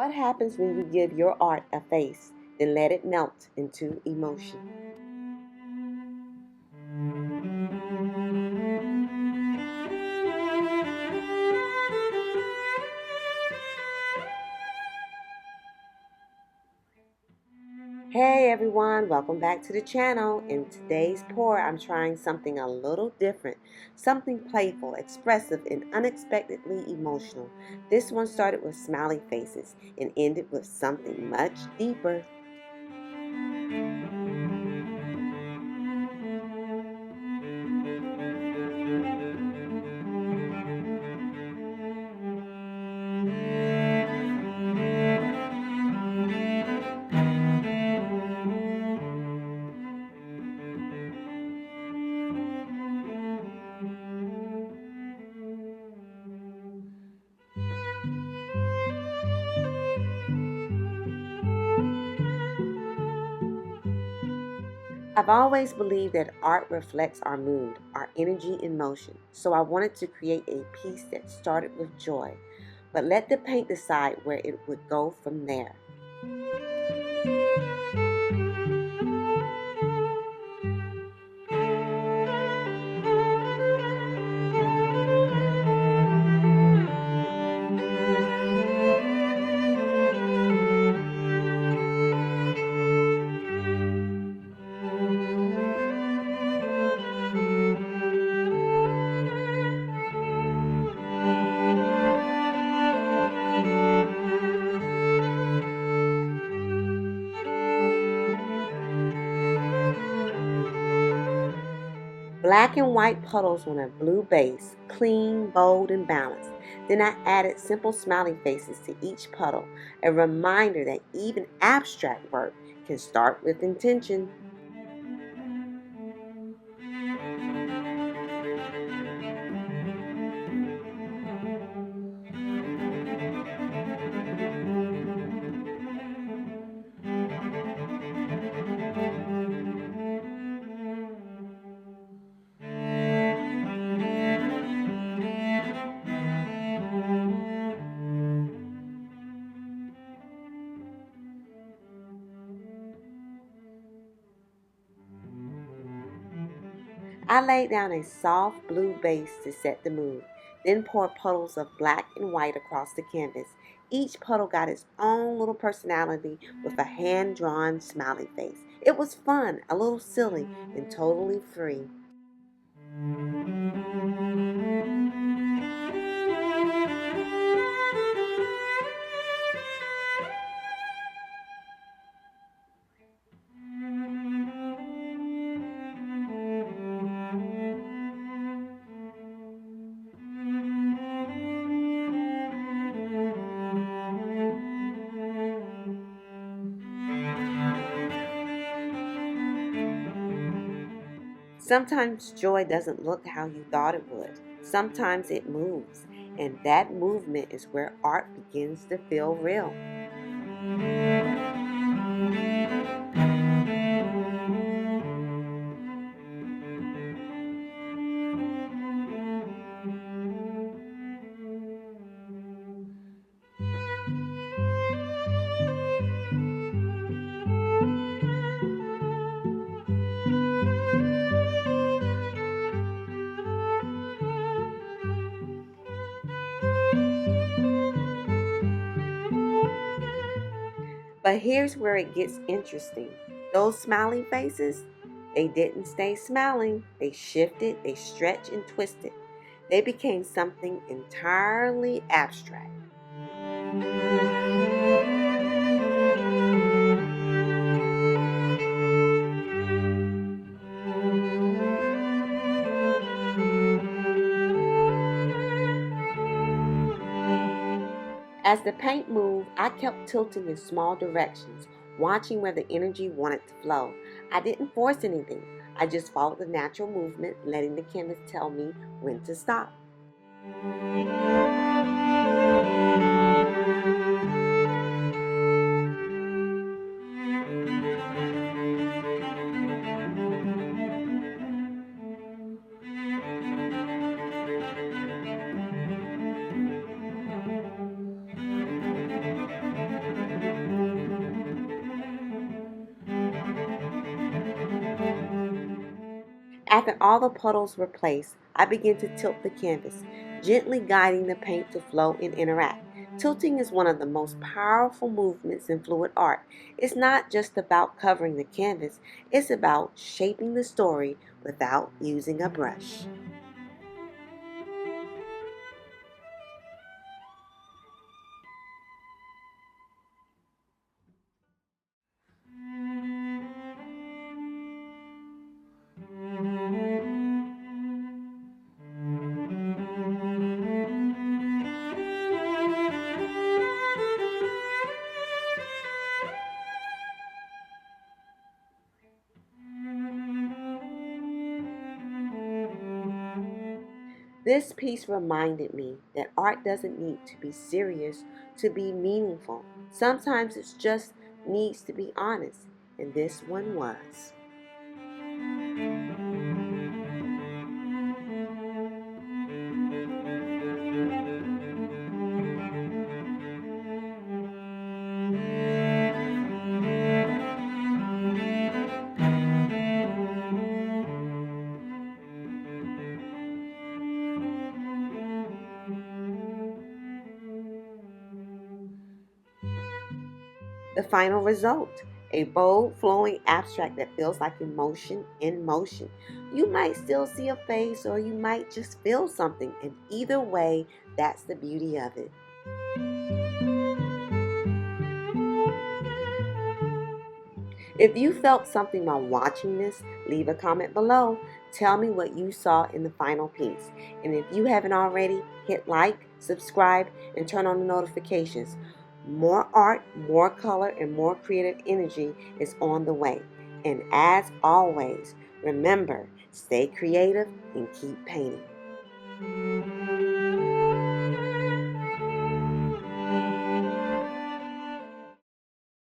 What happens when you give your art a face, then let it melt into emotion? Hey everyone, welcome back to the channel. In today's pour, I'm trying something a little different, something playful, expressive, and unexpectedly emotional. This one started with smiley faces and ended with something much deeper. I've always believed that art reflects our mood, our energy and motion, so I wanted to create a piece that started with joy, but let the paint decide where it would go from there. Black and white puddles on a blue base, clean, bold, and balanced. Then I added simple smiley faces to each puddle, a reminder that even abstract work can start with intention. I laid down a soft blue base to set the mood, then poured puddles of black and white across the canvas. Each puddle got its own little personality with a hand-drawn smiley face. It was fun, a little silly, and totally free. Sometimes joy doesn't look how you thought it would. Sometimes it moves, and that movement is where art begins to feel real. But here's where it gets interesting. Those smiley faces, they didn't stay smiling. They shifted, they stretched and twisted. They became something entirely abstract. As the paint moved, I kept tilting in small directions, watching where the energy wanted to flow. I didn't force anything. I just followed the natural movement, letting the canvas tell me when to stop. After all the puddles were placed, I began to tilt the canvas, gently guiding the paint to flow and interact. Tilting is one of the most powerful movements in fluid art. It's not just about covering the canvas, it's about shaping the story without using a brush. This piece reminded me that art doesn't need to be serious to be meaningful. Sometimes it just needs to be honest, and this one was. The final result, a bold, flowing abstract that feels like emotion in motion. You might still see a face or you might just feel something, and either way, that's the beauty of it. If you felt something while watching this, leave a comment below. Tell me what you saw in the final piece. And if you haven't already, hit like, subscribe, and turn on the notifications. More art, more color, and more creative energy is on the way. And as always, remember, stay creative and keep painting.